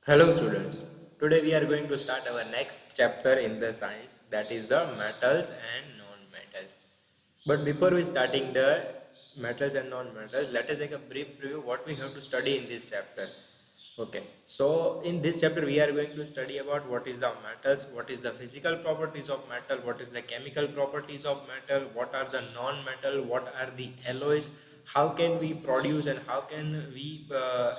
Hello students, today we are going to start our next chapter in the science, that is the metals and non-metals. But before we starting the metals and non-metals, let us take a brief preview what we have to study in this chapter. Okay, so in this chapter we are going to study about what is the metals, what is the physical properties of metal, what is the chemical properties of metal, what are the non-metal, what are the alloys, how can we produce and how can we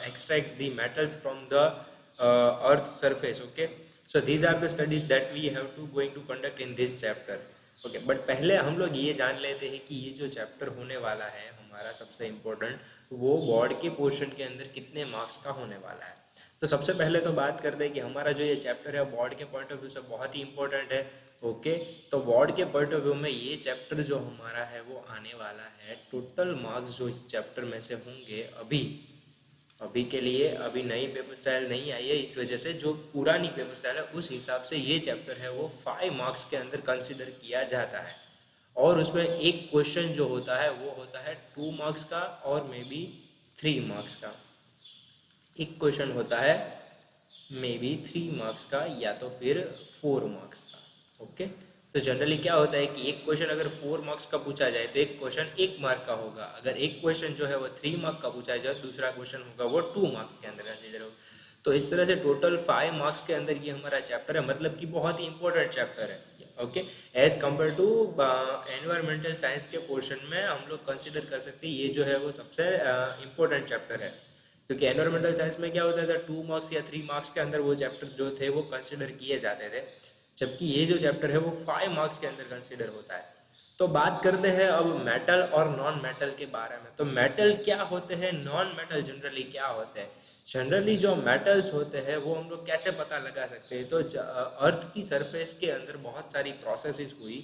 extract the metals from the earth's surface. Okay, so these are the studies that we have to going to conduct in this chapter. Okay but पहले हम लोग ये जान लेते हैं कि ये जो चैप्टर होने वाला है हमारा सबसे इम्पोर्टेंट, वो बोर्ड के पोर्शन के अंदर कितने मार्क्स का होने वाला है। तो सबसे पहले तो बात करते हैं कि हमारा जो ये चैप्टर है बोर्ड के पॉइंट ऑफ व्यू से बहुत ही इंपॉर्टेंट है। ओके, तो बोर्ड के पॉइंट ऑफ व्यू में ये चैप्टर जो हमारा है वो आने वाला है, टोटल मार्क्स जो इस चैप्टर में से होंगे अभी अभी के लिए, अभी नई पेपर स्टाइल नहीं आई है, इस वजह से जो पुरानी पेपर स्टाइल है उस हिसाब से ये चैप्टर है वो 5 मार्क्स के अंदर कंसिडर किया जाता है। और उसमें एक क्वेश्चन जो होता है वो होता है 2 मार्क्स का और मे बी 3 मार्क्स का। एक क्वेश्चन होता है मे बी 3 मार्क्स का या तो फिर 4 मार्क्स का। ओके, तो जनरली क्या होता है कि एक क्वेश्चन अगर 4 मार्क्स का पूछा जाए तो एक क्वेश्चन 1 मार्क का होगा, अगर एक क्वेश्चन जो है वो 3 मार्क का पूछा जाए तो दूसरा क्वेश्चन होगा वो 2 मार्क्स के अंदर कंसिडर होगा। तो इस तरह से टोटल 5 मार्क्स के अंदर ये हमारा चैप्टर है, मतलब कि बहुत ही इंपॉर्टेंट चैप्टर है। Okay, as compare to environmental science के पोर्शन में हम लोग कंसिडर कर सकते हैं ये जो है वो सबसे इम्पोर्टेंट चैप्टर है, क्योंकि एनवायरमेंटल साइंस में क्या होता था 2 मार्क्स या 3 मार्क्स के अंदर वो चैप्टर जो थे वो कंसिडर किए जाते थे, जबकि ये जो चैप्टर है वो 5 मार्क्स के अंदर कंसिडर होता है। तो बात करते हैं अब मेटल और नॉन मेटल के बारे में। तो मेटल क्या होते हैं, नॉन मेटल जनरली क्या होते हैं। जनरली जो मेटल्स होते हैं वो हम लोग कैसे पता लगा सकते हैं, तो अर्थ की सरफेस के अंदर बहुत सारी प्रोसेसेस हुई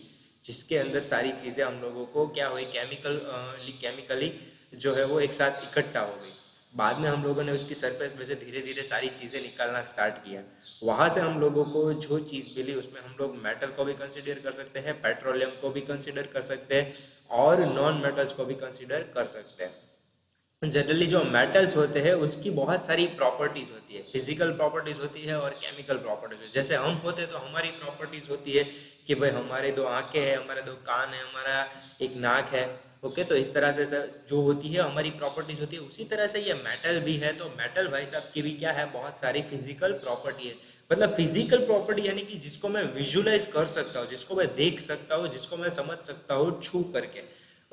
जिसके अंदर सारी चीज़ें हम लोगों को क्या हुई, केमिकली जो है वो एक साथ इकट्ठा हो गई। बाद में हम लोगों ने उसकी सरफेस में से धीरे धीरे सारी चीज़ें निकालना स्टार्ट किया, वहाँ से हम लोगों को जो चीज़ मिली उसमें हम लोग मेटल को भी कंसिडर कर सकते हैं, पेट्रोलियम को भी कंसिडर कर सकते हैं और नॉन मेटल्स को भी कंसिडर कर सकते हैं। जनरली जो मेटल्स होते हैं उसकी बहुत सारी प्रॉपर्टीज होती है, फिजिकल प्रॉपर्टीज होती है और केमिकल प्रॉपर्टीज। जैसे हम होते हैं तो हमारी प्रॉपर्टीज होती है कि भाई हमारे 2 आंखें हैं, हमारे 2 कान है, हमारा एक नाक है। ओके, तो इस तरह से जो होती है हमारी प्रॉपर्टीज होती है, उसी तरह से ये मेटल भी है। तो मेटल भाई साहब की भी क्या है, बहुत सारी फिजिकल प्रॉपर्टी है। मतलब फिजिकल प्रॉपर्टी यानी कि जिसको मैं विजुअलाइज कर सकता हूँ, जिसको मैं देख सकता हूँ, जिसको मैं समझ सकता हूँ छू करके।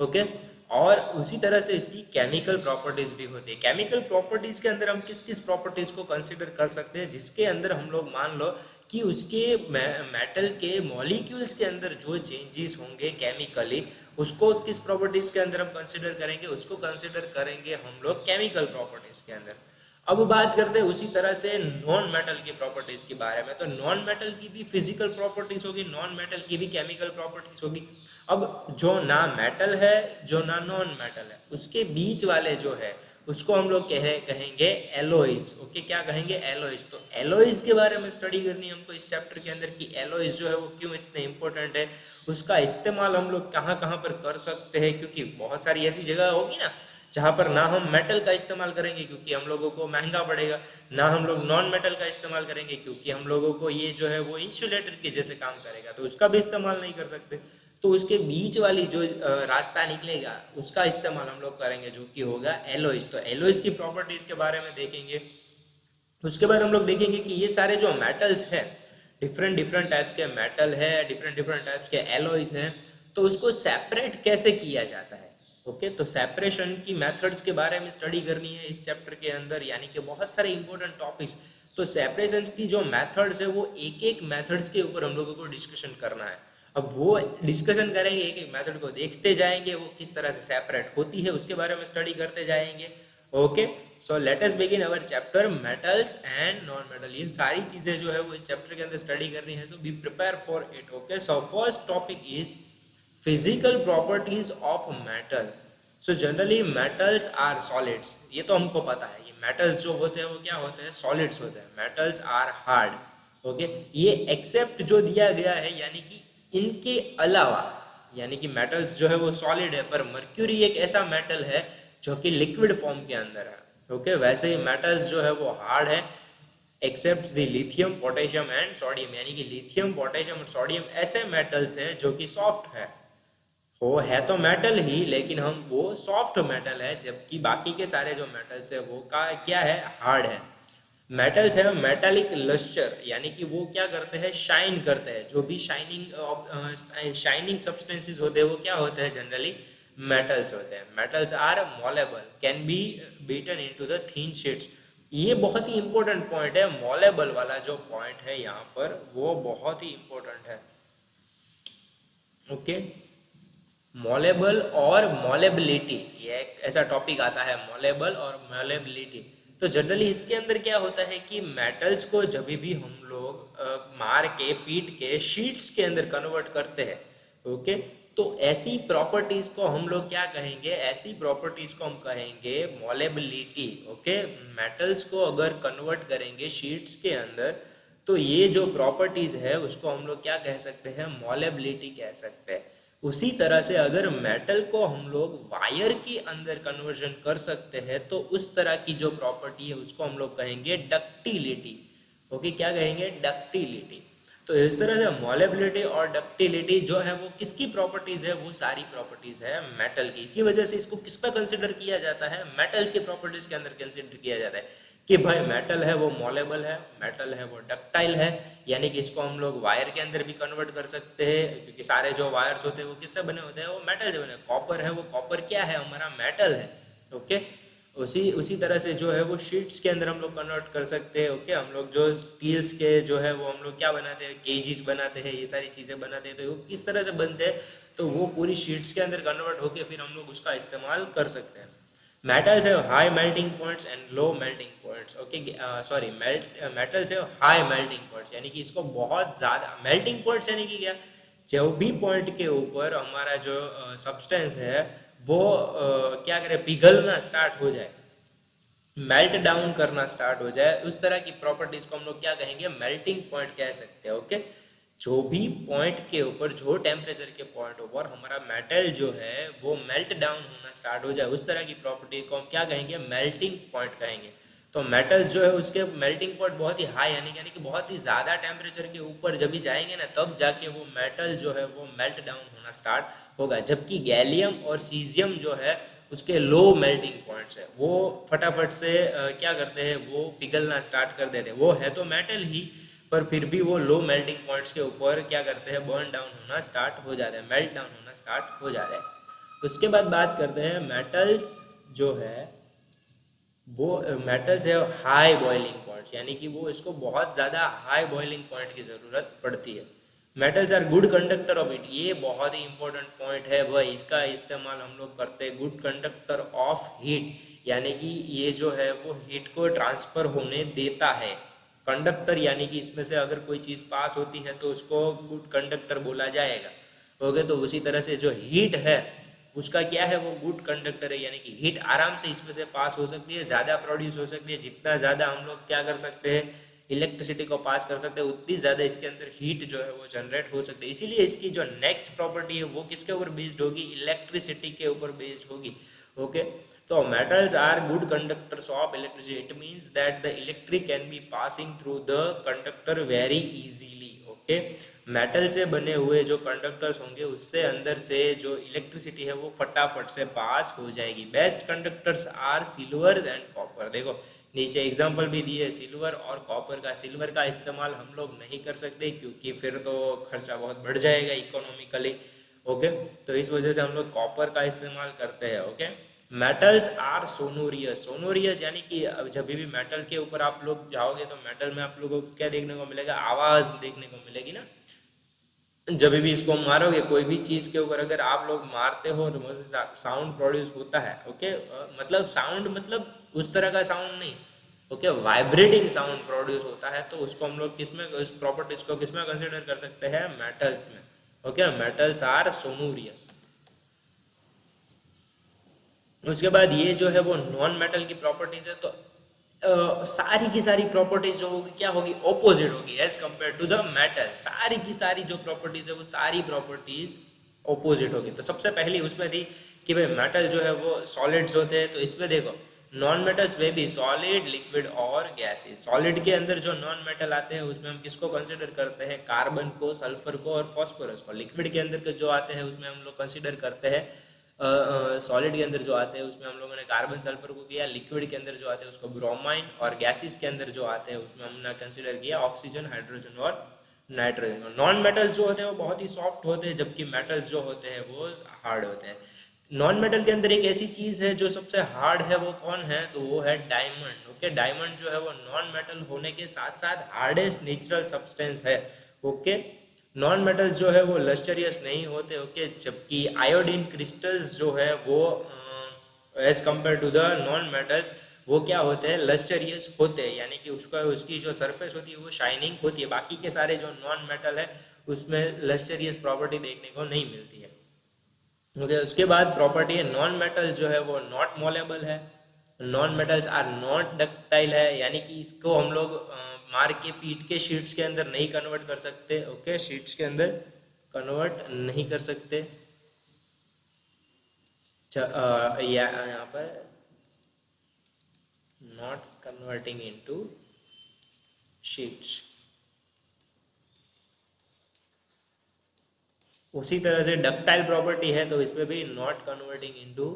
ओके, और उसी तरह से इसकी केमिकल प्रॉपर्टीज भी होती है। केमिकल प्रॉपर्टीज के अंदर हम किस किस प्रॉपर्टीज को कंसिडर कर सकते हैं, जिसके अंदर हम लोग मान लो कि उसके मेटल के मॉलिक्यूल्स के अंदर जो चेंजेस होंगे केमिकली, उसको किस प्रॉपर्टीज के अंदर हम कंसिडर करेंगे, उसको कंसिडर करेंगे हम लोग केमिकल प्रॉपर्टीज के अंदर। अब बात करते हैं उसी तरह से नॉन मेटल की प्रॉपर्टीज के बारे में। तो नॉन मेटल की भी फिजिकल प्रॉपर्टीज होगी, नॉन मेटल की भी केमिकल प्रॉपर्टीज होगी। अब जो ना मेटल है जो ना नॉन मेटल है, उसके बीच वाले जो है उसको हम लोग कहेंगे एलोइज। ओके, क्या कहेंगे, एलोइज। तो एलोइज के बारे में स्टडी करनी है हमको इस चैप्टर के अंदर कि एलोइज जो है वो क्यों इतने इंपॉर्टेंट है, उसका इस्तेमाल हम लोग कहाँ कहाँ पर कर सकते हैं। क्योंकि बहुत सारी ऐसी जगह होगी ना जहाँ पर ना हम मेटल का इस्तेमाल करेंगे क्योंकि हम लोगों को महंगा पड़ेगा, ना हम लोग नॉन मेटल का इस्तेमाल करेंगे क्योंकि हम लोगों को ये जो है वो इंसुलेटर के जैसे काम करेगा, तो उसका भी इस्तेमाल नहीं कर सकते। तो उसके बीच वाली जो रास्ता निकलेगा उसका इस्तेमाल हम लोग करेंगे, जो कि होगा एलोइज। तो एलोइज की प्रॉपर्टीज के बारे में देखेंगे। उसके बाद हम लोग देखेंगे कि ये सारे जो मेटल्स है, डिफरेंट डिफरेंट टाइप्स के मेटल है, डिफरेंट डिफरेंट टाइप्स के एलॉयज हैं, तो उसको सेपरेट कैसे किया जाता है। ओके, तो सेपरेशन की मेथड्स के बारे में स्टडी करनी है इस चैप्टर के अंदर, यानी कि बहुत सारे इंपॉर्टेंट टॉपिक्स। तो सेपरेशन की जो मेथड्स है वो एक एक मेथड्स के ऊपर हम लोगों को डिस्कशन करना है। अब वो डिस्कशन करेंगे, एक एक मेथड को देखते जाएंगे वो किस तरह से सेपरेट होती है, उसके बारे में स्टडी करते जाएंगे। Okay, so let us begin our chapter metals and non metal. ये सारी चीजें जो है वो इस चैप्टर के अंदर स्टडी करनी है, so be prepare for it. Okay, so first topic is physical properties of metal. So generally metals are solids, ये तो हमको पता है, ये मेटल्स जो होते हैं वो क्या होते हैं, सॉलिड्स होते हैं। Metals are hard. ओके, ये एक्सेप्ट जो दिया गया है यानी कि इनके अलावा, यानी कि मेटल्स जो है वो सॉलिड है, पर मर्क्यूरी एक ऐसा मेटल है जो कि लिक्विड फॉर्म के अंदर है। ओके, वैसे ही मेटल्स जो है वो हार्ड है, except the lithium potassium and sodium, यानी कि लिथियम पोटेशियम और सोडियम ऐसे मेटल्स है जो कि सॉफ्ट है, वो है तो मेटल ही लेकिन हम वो सॉफ्ट मेटल है, जबकि बाकी के सारे जो मेटल्स है वो का क्या है, हार्ड है। मेटल्स है मेटालिक लस्टर, यानी कि वो क्या करते हैं, शाइन करते हैं। जो भी शाइनिंग सब्सटेंसेस होते हैं वो क्या होते हैं, जनरली मेटल्स होते हैं। Metals are malleable, can be beaten into the thin sheets. ये बहुत ही इंपॉर्टेंट पॉइंट है, मॉलेबल वाला जो पॉइंट है यहाँ पर वो बहुत ही इंपॉर्टेंट है। ओके, मॉलेबल और मॉलेबिलिटी, ये एक ऐसा टॉपिक आता है, मॉलेबल और मॉलेबिलिटी। तो जनरली इसके अंदर क्या होता है कि मेटल्स को जब भी हम लोग मार के पीट के शीट्स के अंदर कन्वर्ट करते हैं, ओके, तो ऐसी प्रॉपर्टीज को हम लोग क्या कहेंगे, ऐसी प्रॉपर्टीज को हम कहेंगे मॉलेबिलिटी। ओके, मेटल्स को अगर कन्वर्ट करेंगे शीट्स के अंदर तो ये जो प्रॉपर्टीज है उसको हम लोग क्या कह सकते हैं, मॉलेबिलिटी कह सकते हैं। उसी तरह से अगर मेटल को हम लोग वायर के अंदर कन्वर्जन कर सकते हैं तो उस तरह की जो प्रॉपर्टी है उसको हम लोग कहेंगे डक्टिलिटी। ओके, क्या कहेंगे, डक्टिलिटी। तो इस तरह से मॉलेबिलिटी और डक्टिलिटी जो है वो किसकी प्रॉपर्टीज है, वो सारी प्रॉपर्टीज है मेटल की। इसी वजह से इसको किस पर कंसिडर किया जाता है, मेटल्स की प्रॉपर्टीज के अंदर कंसिडर किया जाता है कि भाई मेटल है वो मॉलेबल है, मेटल है वो डक्टाइल है, यानी कि इसको हम लोग वायर के अंदर भी कन्वर्ट कर सकते हैं, क्योंकि सारे जो वायर्स होते हैं वो किससे बने होते हैं, वो मेटल से बने। कॉपर है, वो कॉपर क्या है, हमारा मेटल है। ओके, उसी उसी तरह से जो है वो शीट्स के अंदर हम लोग कन्वर्ट कर सकते हैं। ओके, हम लोग जो स्टील्स के जो है वो हम लोग क्या बनाते हैं, केजीज बनाते हैं, ये सारी चीज़ें बनाते हैं। तो वो किस तरह से बनते हैं, तो वो पूरी शीट्स के अंदर कन्वर्ट होकर फिर हम लोग उसका इस्तेमाल कर सकते हैं। Metals have high melting points and low melting points. Okay, sorry, metals have high melting points, यानी कि इसको बहुत ज़्यादा melting points यानी कि क्या, जो भी पॉइंट के ऊपर हमारा जो सब्सटेंस है वो क्या करे, पिघलना स्टार्ट हो जाए, मेल्ट डाउन करना स्टार्ट हो जाए, उस तरह की प्रॉपर्टीज को हम लोग क्या कहेंगे, मेल्टिंग पॉइंट कह सकते हैं। ओके, जो भी पॉइंट के ऊपर, जो टेम्परेचर के पॉइंट ऊपर हमारा मेटल जो है वो मेल्ट डाउन होना स्टार्ट हो जाए, उस तरह की प्रॉपर्टी को हम क्या कहेंगे, मेल्टिंग पॉइंट कहेंगे। तो मेटल्स जो है उसके मेल्टिंग पॉइंट बहुत ही हाई, यानी कि बहुत ही ज़्यादा टेम्परेचर के ऊपर जब भी जाएंगे ना तब जाके वो मेटल जो है वो मेल्ट डाउन होना स्टार्ट होगा। जबकि गैलियम और सीजियम जो है उसके लो मेल्टिंग पॉइंट्स है, वो फटाफट से क्या करते हैं, वो पिघलना स्टार्ट कर देते हैं। वो है तो मेटल ही पर फिर भी वो लो मेल्टिंग पॉइंट्स के ऊपर क्या करते हैं, बर्न डाउन होना स्टार्ट हो जाते हैं, मेल्ट डाउन होना स्टार्ट हो जाता है। उसके बाद बात करते हैं मेटल्स जो है वो, मेटल्स है हाई बॉइलिंग पॉइंट्स, यानी कि वो इसको बहुत ज़्यादा हाई बॉइलिंग पॉइंट की ज़रूरत पड़ती है। Metals are good conductor of heat, ये बहुत ही इंपॉर्टेंट पॉइंट है भाई, इसका इस्तेमाल हम लोग करते हैं, गुड कंडक्टर ऑफ हीट, यानी कि ये जो है वो हीट को ट्रांसफर होने देता है। कंडक्टर यानी कि इसमें से अगर कोई चीज़ पास होती है तो उसको गुड कंडक्टर बोला जाएगा। ओके, तो उसी तरह से जो हीट है उसका क्या है, वो गुड कंडक्टर है, यानी कि हीट आराम से इसमें से पास हो सकती है, ज़्यादा प्रोड्यूस हो सकती है। जितना ज़्यादा हम लोग क्या कर सकते हैं, इलेक्ट्रिसिटी को पास कर सकते हैं, उतनी ज़्यादा इसके अंदर हीट जो है वो जनरेट हो सकती है। इसीलिए इसकी जो नेक्स्ट प्रॉपर्टी है वो किसके ऊपर बेस्ड होगी, इलेक्ट्रिसिटी के ऊपर बेस्ड होगी। ओके, तो metals are good conductors of electricity, it means that the electric can be passing through the conductor very easily. Okay, metal से बने हुए जो कंडक्टर्स होंगे उससे अंदर से जो इलेक्ट्रिसिटी है वो फटाफट से पास हो जाएगी। Best conductors are silver and copper. देखो नीचे एग्जांपल भी दिए सिल्वर और कॉपर का। सिल्वर का इस्तेमाल हम लोग नहीं कर सकते क्योंकि फिर तो खर्चा बहुत बढ़ जाएगा इकोनॉमिकली। ओके, तो इस वजह से हम लोग कॉपर का इस्तेमाल करते हैं। Okay, metals are sonorous. Sonorous यानी कि जब भी मेटल के ऊपर आप लोग जाओगे तो मेटल में आप लोगों को क्या देखने को मिलेगा, आवाज देखने को मिलेगी ना। जब भी इसको मारोगे कोई भी चीज के ऊपर अगर आप लोग मारते हो तो साउंड प्रोड्यूस होता है। ओके, मतलब साउंड मतलब उस तरह का साउंड नहीं, ओके, वाइब्रेटिंग साउंड प्रोड्यूस होता है। तो उसको हम लोग किसमें, उस प्रॉपर्टीज को किसमें कंसिडर कर सकते हैं, मेटल्स में। Okay, metals are sonorous. उसके बाद ये जो है वो नॉन मेटल की प्रॉपर्टीज है, तो सारी की सारी प्रॉपर्टीज जो होगी क्या होगी, ऑपोजिट होगी as compare to the metal. सारी की सारी जो प्रॉपर्टीज है वो सारी प्रॉपर्टीज ऑपोजिट होगी। तो सबसे पहली उसमें थी कि भाई मेटल जो है वो सॉलिड्स होते हैं, तो इसमें देखो नॉन मेटल्स वे भी सॉलिड, लिक्विड और गैसेस। सॉलिड के अंदर जो नॉन मेटल आते हैं उसमें हम किसको कंसिडर करते हैं, कार्बन को, सल्फर को और फास्फोरस को। लिक्विड के अंदर के जो आते हैं उसमें हम लोग कंसिडर करते हैं, सॉलिड के अंदर जो आते हैं उसमें हम लोगों ने कार्बन सल्फर को किया, लिक्विड के अंदर जो आते हैं उसको ब्रोमाइन, और गैसेस के अंदर जो आते हैं उसमें हमने कंसिडर किया ऑक्सीजन, हाइड्रोजन और नाइट्रोजन। नॉन मेटल्स जो होते हैं वो बहुत ही सॉफ्ट होते हैं, जबकि मेटल्स जो होते हैं वो हार्ड होते हैं। नॉन मेटल के अंदर एक ऐसी चीज है जो सबसे हार्ड है, वो कौन है, तो वो है डायमंड। ओके, डायमंड जो है वो नॉन मेटल होने के साथ साथ हार्डेस्ट नेचुरल सब्सटेंस है। ओके, नॉन मेटल्स जो है वो लस्टरियस नहीं होते। ओके, जबकि आयोडीन क्रिस्टल्स जो है वो as compare to the non metals वो क्या होते हैं, लस्टरियस होते हैं, यानी कि उसका उसकी जो सरफेस होती है वो शाइनिंग होती है। बाकी के सारे जो नॉन मेटल है उसमें लस्टरियस प्रॉपर्टी देखने को नहीं मिलती है। ओके, उसके बाद प्रॉपर्टी है नॉन मेटल जो है वो नॉट मोलेबल है, non metals are not ductile है, यानी कि इसको हम लोग मार के पीट के शीट्स के अंदर नहीं कन्वर्ट कर सकते। ओके, शीट्स के अंदर कन्वर्ट नहीं कर सकते। यहाँ पर नॉट कन्वर्टिंग इनटू शीट्स। उसी तरह से डक्टाइल प्रॉपर्टी है तो इसमें भी नॉट कन्वर्टिंग इनटू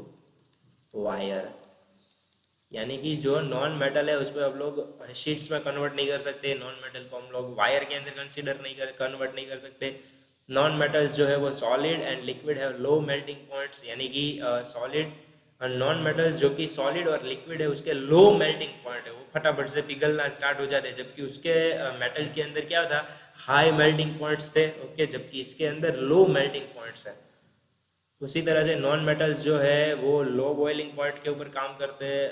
वायर, यानी कि जो नॉन मेटल है उसमें हम लोग शीट्स में कन्वर्ट नहीं कर सकते, नॉन मेटल को हम लोग वायर के अंदर कन्वर्ट नहीं कर सकते। नॉन मेटल्स जो है वो सॉलिड एंड लिक्विड है, लो मेल्टिंग पॉइंट्स, यानी कि सॉलिड नॉन मेटल्स जो कि सॉलिड और लिक्विड है उसके लो मेल्टिंग पॉइंट है, वो फटाफट से पिघलना स्टार्ट हो जाते हैं, जबकि उसके मेटल के अंदर क्या था, हाई मेल्टिंग पॉइंट्स थे। ओके, जबकि इसके अंदर लो मेल्टिंग पॉइंट्स है। उसी तरह से नॉन मेटल्स जो है वो लो बॉइलिंग पॉइंट के ऊपर काम करते हैं,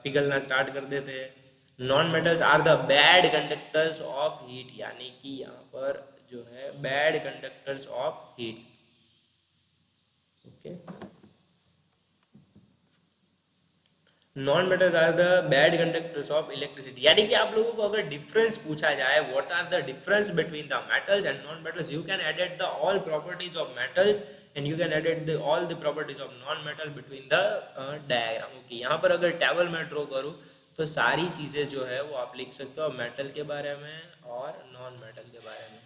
पिघलना स्टार्ट कर देते हैं। Non metals are the bad conductors of heat, यानी कि यहाँ पर जो है bad conductors of heat. Okay, non metals are the bad conductors of electricity, यानी कि आप लोगों को अगर डिफरेंस पूछा जाए what are the difference between the metals and non metals, you can added the all properties of metals and you can added the all the properties of non metal between the diagram. Okay, यहाँ पर अगर table में draw करूँ तो सारी चीजें जो है वो आप लिख सकते हो मेटल के बारे में और नॉन मेटल के बारे में।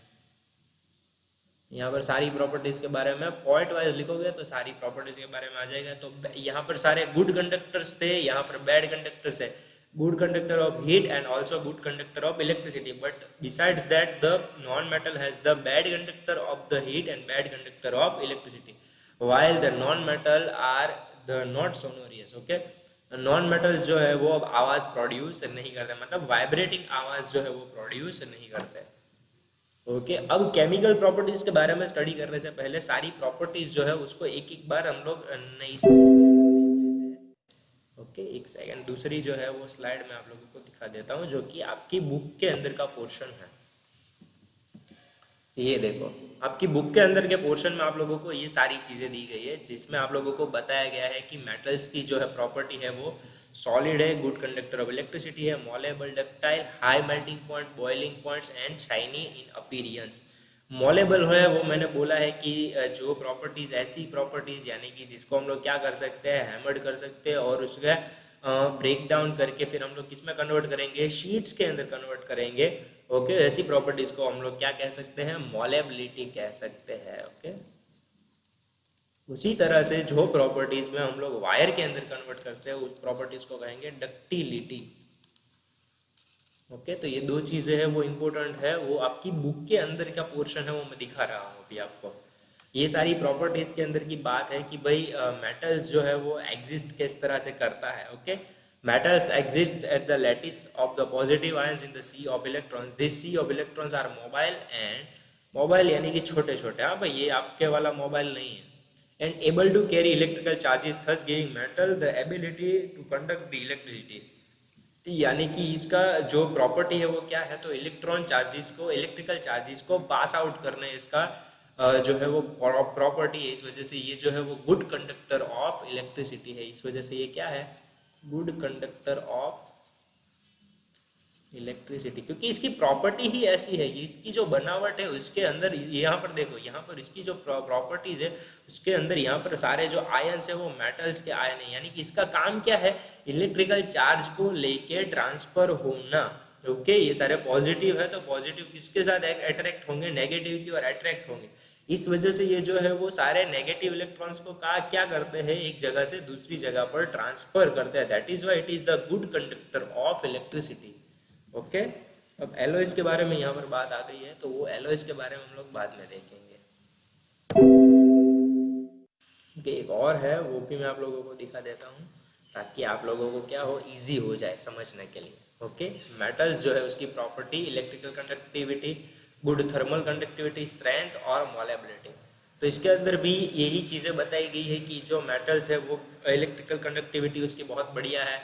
यहाँ पर सारी प्रॉपर्टीज के बारे में पॉइंट वाइज लिखोगे तो सारी प्रॉपर्टीज के बारे में आ जाएगा। तो यहाँ पर सारे गुड कंडक्टर्स थे, यहाँ पर बैड कंडक्टर्स है, good conductor of heat and also good conductor of electricity, but besides that the non metal has the bad conductor of the heat and bad conductor of electricity, while the non metal are the not sonorous। Okay, non metal जो है वो आवाज produce नहीं करते, मतलब vibrating आवाज जो है वो प्रोड्यूस नहीं करते। ओके, अब केमिकल प्रॉपर्टीज के बारे में स्टडी करने से पहले सारी प्रॉपर्टीज जो है उसको एक एक बार हम लोग नई स्लाइड के अंदर देख लेते हैं। ओके, एक सेकंड, दूसरी जो है वो स्लाइड में आप लोगों को दिखा देता हूँ जो कि आपकी बुक के अंदर का पोर्शन है। ये देखो, आपकी बुक के अंदर के पोर्शन में आप लोगों को ये सारी चीजें दी गई है, जिसमें आप लोगों को बताया गया है कि मेटल्स की जो है प्रॉपर्टी है वो सॉलिड है, गुड कंडक्टर ऑफ इलेक्ट्रिसिटी है, malleable, ductile, high melting point, boiling points and shiny in appearance. Malleable है वो मैंने बोला है कि जो प्रॉपर्टीज, ऐसी प्रॉपर्टीज यानी कि जिसको हम लोग क्या कर सकते हैं, हैमर्ड कर सकते हैं और उसका ब्रेक डाउन करके फिर हम लोग किसमें कन्वर्ट करेंगे, शीट्स के अंदर कन्वर्ट करेंगे। ओके, ऐसी प्रॉपर्टीज को हम लोग क्या कह सकते हैं, मॉलेबिलिटी कह सकते हैं। ओके, उसी तरह से जो प्रॉपर्टीज में हम लोग वायर के अंदर कन्वर्ट करते हैं उस प्रॉपर्टीज को कहेंगे डक्टिलिटी। ओके, तो ये दो चीजें हैं वो इंपॉर्टेंट है, वो आपकी बुक के अंदर का पोर्शन है वो मैं दिखा रहा हूँ अभी आपको। ये सारी प्रॉपर्टीज के अंदर की बात है कि भाई मेटल्स जो है वो एग्जिस्ट किस तरह से करता है। Okay, metals exist at the lattice of the positive ions in the sea of electrons. This sea of electrons are mobile and mobile यानी कि छोटे छोटे, हाँ भाई ये आपके वाला मोबाइल नहीं है, and able to carry electrical charges, thus giving metal the ability to conduct the electricity। यानी कि इसका जो प्रॉपर्टी है वो क्या है, तो इलेक्ट्रॉन चार्जेस को, इलेक्ट्रिकल चार्जेस को पास आउट करने इसका जो है वो प्रॉपर्टी है। इस वजह से ये जो है वो गुड कंडक्टर ऑफ इलेक्ट्रिसिटी है, इस वजह से ये क्या है, गुड कंडक्टर ऑफ इलेक्ट्रिसिटी, क्योंकि इसकी प्रॉपर्टी ही ऐसी है कि इसकी जो बनावट है उसके अंदर, यहाँ पर देखो, यहाँ पर इसकी जो प्रॉपर्टीज है उसके अंदर यहाँ पर सारे जो आयन्स है वो मेटल्स के आयन है, यानी कि इसका काम क्या है, इलेक्ट्रिकल चार्ज को लेके ट्रांसफर होना। ओके, ये सारे पॉजिटिव है तो पॉजिटिव किसके साथ अट्रैक्ट होंगे, नेगेटिव की ओर अट्रैक्ट होंगे। इस वजह से ये जो है वो सारे नेगेटिव इलेक्ट्रॉन्स को क्या करते हैं, एक जगह से दूसरी जगह पर ट्रांसफर करते हैं। That is why it is the good conductor of electricity. Okay, अब एलॉयज के बारे में यहाँ पर बात आ गई है, तो वो एलॉयज के बारे में हम लोग बाद में देखेंगे। ओके, एक और है, वो भी मैं आप लोगों को दिखा देता हूँ ताकि आप लोगों को क्या हो, इजी हो जाए समझने के लिए। ओके, मेटल्स जो है उसकी property, electrical conductivity, good thermal conductivity, strength और मोलेबिलिटी। तो इसके अंदर भी यही चीज़ें बताई गई है कि जो मेटल्स है वो इलेक्ट्रिकल कंडक्टिविटी उसकी बहुत बढ़िया है,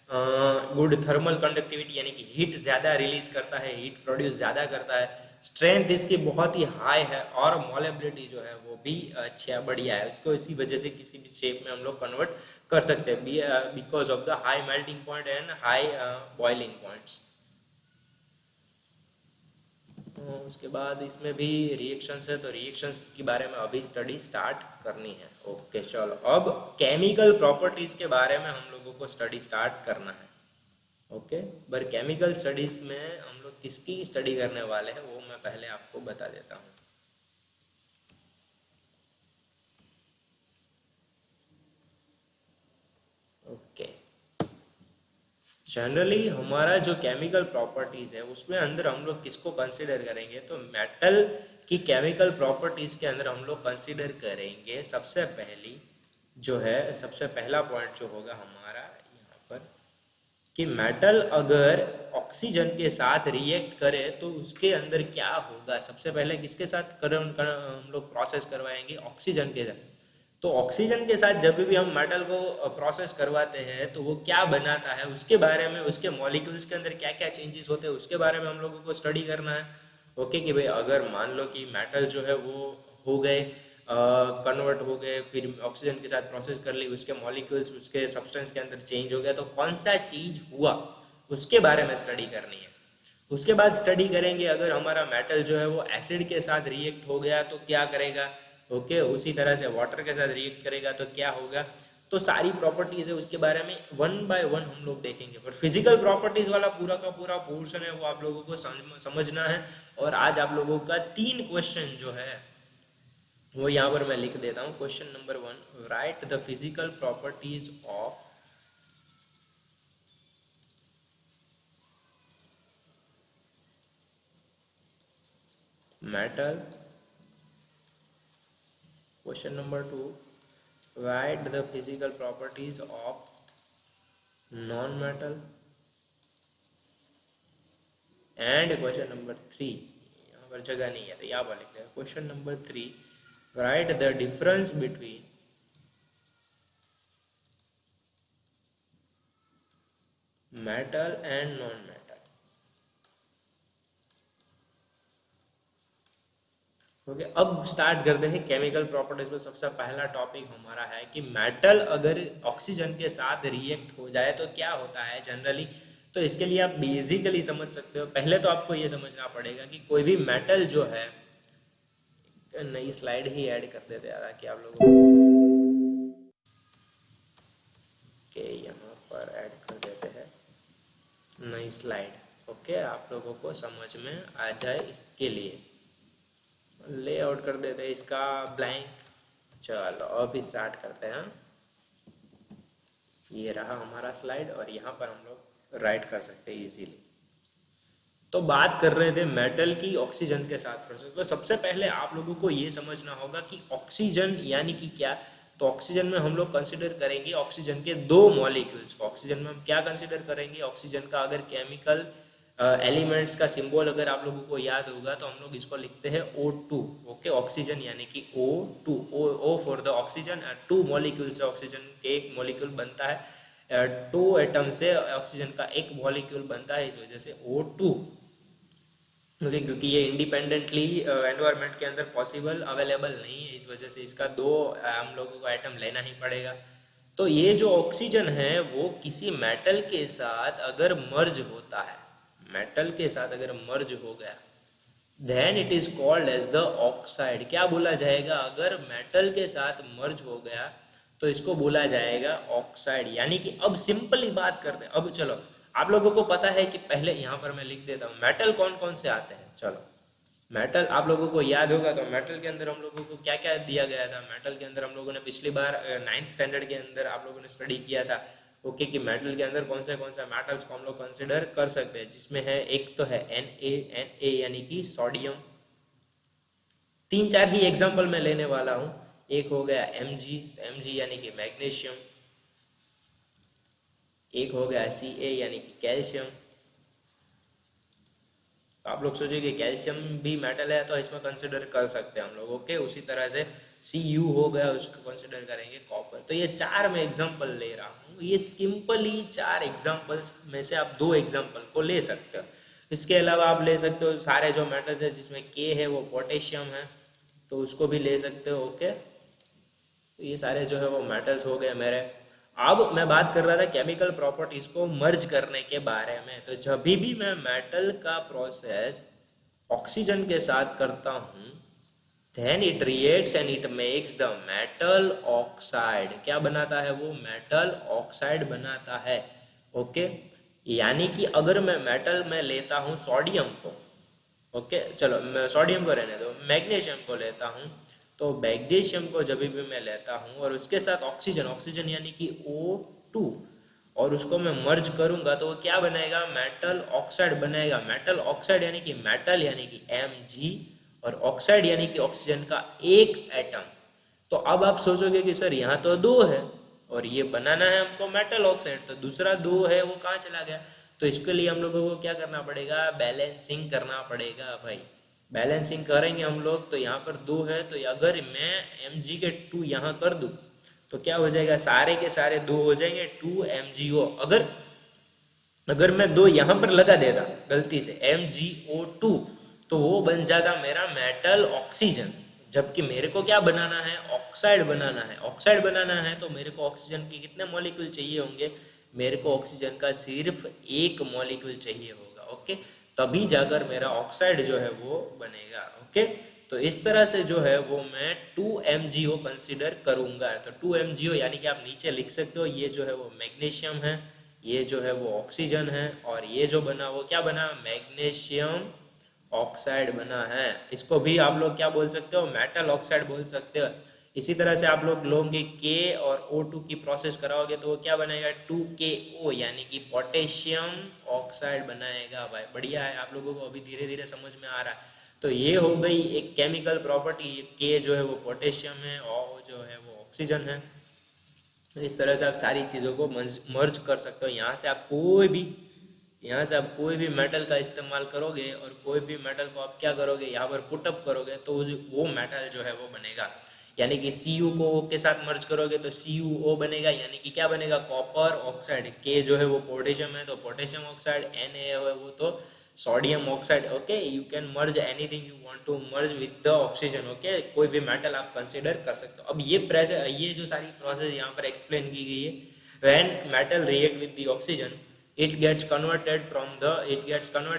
गुड थर्मल कंडक्टिविटी यानी कि हीट ज़्यादा रिलीज करता है, हीट प्रोड्यूस ज़्यादा करता है, स्ट्रेंथ इसकी बहुत ही हाई है, और मोलेबिलिटी जो है वो भी अच्छा बढ़िया है। उसको इसी वजह से किसी भी शेप में हम लोग कन्वर्ट कर सकते हैं because of the high melting point and high boiling points. उसके बाद इसमें भी रिएक्शंस है, तो रिएक्शंस के बारे में अभी स्टडी स्टार्ट करनी है। ओके चलो, अब केमिकल प्रॉपर्टीज के बारे में हम लोगों को स्टडी स्टार्ट करना है। ओके, पर केमिकल स्टडीज में हम लोग किसकी स्टडी करने वाले हैं वो मैं पहले आपको बता देता हूँ। ओके, जनरली हमारा जो केमिकल प्रॉपर्टीज है उसमें अंदर हम लोग किसको कंसिडर करेंगे, तो मेटल की केमिकल प्रॉपर्टीज के अंदर हम लोग कंसिडर करेंगे सबसे पहली जो है, सबसे पहला पॉइंट जो होगा हमारा यहाँ पर कि मेटल अगर ऑक्सीजन के साथ रिएक्ट करे तो उसके अंदर क्या होगा। सबसे पहले किसके साथ हम लोग प्रोसेस करवाएंगे, ऑक्सीजन के साथ। तो ऑक्सीजन के साथ जब भी हम मेटल को प्रोसेस करवाते हैं तो वो क्या बनाता है उसके बारे में, उसके मॉलिक्यूल्स के अंदर क्या क्या चेंजेस होते हैं उसके बारे में हम लोगों को स्टडी करना है। ओके, कि भाई अगर मान लो कि मेटल जो है वो हो गए, कन्वर्ट हो गए, फिर ऑक्सीजन के साथ प्रोसेस कर ली, उसके मॉलिक्यूल्स उसके सब्सटेंस के अंदर चेंज हो गया, तो कौन सा चीज हुआ उसके बारे में स्टडी करनी है। उसके बाद स्टडी करेंगे अगर हमारा मेटल जो है वो एसिड के साथ रिएक्ट हो गया तो क्या करेगा। ओके, उसी तरह से वाटर के साथ रिएक्ट करेगा तो क्या होगा। तो सारी प्रॉपर्टीज है उसके बारे में वन बाय वन हम लोग देखेंगे, पर फिजिकल प्रॉपर्टीज वाला पूरा का पूरा पोर्शन है वो आप लोगों को समझना है। और आज आप लोगों का 3 क्वेश्चन जो है वो यहाँ पर मैं लिख देता हूँ। Question number 1, right the physical properties of metal. Question number 2, right the physical properties of non metal. And question number 3, यहाँ पर जगह नहीं है तो यहाँ पर लिखते हैं। Question number 3, right the difference between metal and non metal. Okay, अब स्टार्ट करते हैं केमिकल प्रॉपर्टीज में। सबसे पहला टॉपिक हमारा है कि मेटल अगर ऑक्सीजन के साथ रिएक्ट हो जाए तो क्या होता है जनरली। तो इसके लिए आप बेसिकली समझ सकते हो, पहले तो आपको ये समझना पड़ेगा कि कोई भी मेटल जो है, नई स्लाइड ही ऐड कर देते हैं ताकि आप लोगों के यहाँ पर ऐड कर देते हैं नई स्लाइड। ओके, आप लोगों को समझ में आ जाए इसके लिए लेआउट कर देते हैं इसका ब्लैंक। चलो अब स्टार्ट करते हैं। ये रहा हमारा स्लाइड और यहाँ पर हम लोग राइट कर सकते हैं इजीली। तो बात कर रहे थे मेटल की ऑक्सीजन के साथ प्रोसेस। तो सबसे पहले आप लोगों को ये समझना होगा कि ऑक्सीजन यानी कि क्या। तो ऑक्सीजन में हम लोग कंसिडर करेंगे ऑक्सीजन के 2 मॉलिक्यूल्स को। ऑक्सीजन में हम क्या कंसिडर करेंगे, ऑक्सीजन का अगर केमिकल एलिमेंट्स का सिंबल अगर आप लोगों को याद होगा तो हम लोग इसको लिखते हैं O2। ओके, ऑक्सीजन यानी कि O2, O for the oxygen, 2 molecule से ऑक्सीजन के एक मॉलिक्यूल बनता है, 2 एटम से ऑक्सीजन का एक मॉलिक्यूल बनता है, इस वजह से O2। ओके, क्योंकि ये इंडिपेंडेंटली एनवायरनमेंट के अंदर पॉसिबल अवेलेबल नहीं है, इस वजह से इसका 2 हम लोगों को एटम लेना ही पड़ेगा। तो ये जो ऑक्सीजन है वो किसी मेटल के साथ अगर मर्ज होता है, मेटल के साथ अगर मर्ज हो गया then it is called as the oxide. क्या बोला जाएगा? अगर मेटल के साथ मर्ज हो गया तो इसको बोला जाएगा ऑक्साइड। यानी कि अब सिंपली बात करते हैं। अब चलो आप लोगों को पता है कि पहले यहाँ पर मैं लिख देता हूँ मेटल कौन कौन से आते हैं। चलो मेटल आप लोगों को याद होगा तो मेटल के अंदर हम लोगों को क्या क्या दिया गया था। मेटल के अंदर हम लोगों ने पिछली बार 9th स्टैंडर्ड के अंदर आप लोगों ने स्टडी किया था ओके कि मेटल के अंदर कौन से मेटल्स को हम लोग कंसिडर कर सकते हैं, जिसमें है एक तो है Na यानी कि सोडियम। 3-4 ही एग्जांपल मैं लेने वाला हूँ। एक हो गया Mg यानी कि मैग्नीशियम। एक हो गया Ca यानी कि कैल्शियम। तो आप लोग सोचिए कि कैल्शियम भी मेटल है तो इसमें कंसिडर कर सकते हैं हम लोग ओके। उसी तरह से Cu हो गया, उसको कंसिडर करेंगे कॉपर। तो ये 4 मैं एग्जांपल ले रहा हूँ। ये सिंपली 4 एग्जांपल्स में से आप 2 एग्जांपल को ले सकते हो। इसके अलावा आप ले सकते हो सारे जो मेटल्स है जिसमें K है वो पोटेशियम है तो उसको भी ले सकते हो ओके। तो ये सारे जो है वो मेटल्स हो गए मेरे। अब मैं बात कर रहा था केमिकल प्रॉपर्टीज को मर्ज करने के बारे में। तो जब भी मैं मेटल का प्रोसेस ऑक्सीजन के साथ करता हूँ then it reacts and it makes the metal oxide। क्या बनाता है वो? मेटल ऑक्साइड बनाता है ओके। यानी कि अगर मैं मेटल में लेता हूँ सोडियम को ओके, चलो मैं सोडियम को रहने दो, मैग्नीशियम को लेता हूँ तो मैग्नीशियम को जब भी मैं लेता हूँ और उसके साथ ऑक्सीजन यानी कि O2 और उसको मैं मर्ज करूंगा तो वो क्या बनाएगा? मेटल ऑक्साइड बनाएगा। मेटल ऑक्साइड यानी कि मेटल यानी कि Mg और ऑक्साइड यानी कि ऑक्सीजन का एक एटम। तो अब आप सोचोगे कि सर यहाँ तो 2 है और ये बनाना है हमको मेटल ऑक्साइड, तो दूसरा 2 है वो कहाँ चला गया? तो इसके लिए हम लोगों को क्या करना पड़ेगा? बैलेंसिंग करना पड़ेगा भाई। बैलेंसिंग करेंगे हम लोग तो यहाँ पर 2 है तो अगर मैं Mg के 2 यहाँ कर दूँ तो क्या हो जाएगा? सारे के सारे 2 हो जाएंगे 2MgO। अगर मैं 2 यहाँ पर लगा देता गलती से MgO2 तो वो बन जाता मेरा मेटल ऑक्सीजन। जबकि मेरे को क्या बनाना है? ऑक्साइड बनाना है। ऑक्साइड बनाना है तो मेरे को ऑक्सीजन के कितने मॉलिक्यूल चाहिए होंगे? मेरे को ऑक्सीजन का सिर्फ 1 मॉलिक्यूल चाहिए होगा ओके। तभी जाकर मेरा ऑक्साइड जो है वो बनेगा ओके। तो इस तरह से जो है वो मैं 2MgO कंसिडर करूंगा। तो 2MgO यानी कि आप नीचे लिख सकते हो ये जो है वो मैग्नीशियम है, ये जो है वो ऑक्सीजन है और ये जो बना वो क्या बना? मैग्नीशियम ऑक्साइड बना है। इसको भी आप लोग क्या बोल सकते हो? मेटल ऑक्साइड बोल सकते हो। इसी तरह से आप लोग लोगे K और O2 की प्रोसेस कराओगे तो वो क्या बनेगा? 2KO यानी कि पोटेशियम ऑक्साइड बनाएगा भाई। बढ़िया है, आप लोगों को अभी धीरे धीरे समझ में आ रहा है। तो ये हो गई एक केमिकल प्रॉपर्टी। K जो है वो पोटेशियम है और जो है वो ऑक्सीजन है। तो इस तरह से आप सारी चीज़ों को मर्ज कर सकते हो। यहाँ से आप कोई भी मेटल का इस्तेमाल करोगे और कोई भी मेटल को आप क्या करोगे? यहाँ पर पुटअप करोगे तो वो मेटल जो है वो बनेगा। यानी कि Cu को O के साथ मर्ज करोगे तो CuO बनेगा। यानी कि क्या बनेगा? Copper oxide. K जो है वो पोटेशियम है तो पोटेशियम ऑक्साइड। Na है वो तो sodium oxide okay. You can merge anything you want to merge with the oxygen okay. कोई भी मेटल आप कंसीडर कर सकते हो। अब ये जो सारी प्रोसेस यहाँ पर एक्सप्लेन की गई है, when metal react with the oxygen it gets converted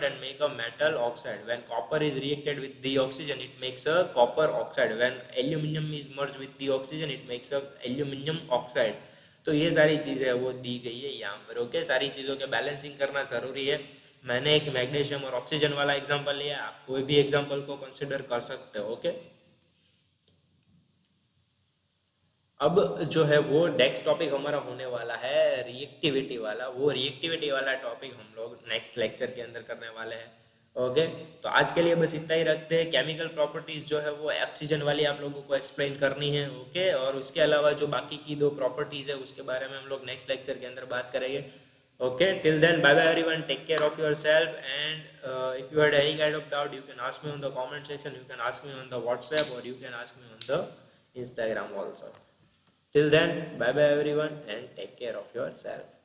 and make a metal oxide. When copper is reacted with the oxygen it makes a copper oxide. When aluminum is merged with the oxygen it makes a aluminum oxide. तो ये सारी चीज़ें वो दी गई है यहाँ पर okay. सारी चीज़ों के बैलेंसिंग करना ज़रूरी है। मैंने एक मैग्नीशियम और ऑक्सीजन वाला एग्जांपल लिया, आप कोई भी एग्जांपल को कंसिडर कर सकते हो ओके। अब जो है वो नेक्स्ट टॉपिक हमारा होने वाला है रिएक्टिविटी वाला। वो रिएक्टिविटी वाला टॉपिक हम लोग नेक्स्ट लेक्चर के अंदर करने वाले हैं ओके। तो आज के लिए बस इतना ही रखते हैं। केमिकल प्रॉपर्टीज जो है वो ऑक्सीजन वाली आप लोगों को एक्सप्लेन करनी है ओके। और उसके अलावा जो बाकी की 2 प्रॉपर्टीज है उसके बारे में हम लोग नेक्स्ट लेक्चर के अंदर बात करेंगे okay. Till then bye bye everyone, take care of yourself and if you had any kind of doubt you can ask me on the comment section, you can ask me on the WhatsApp और you can ask me on the Instagram also. Till then, bye bye everyone and take care of yourself.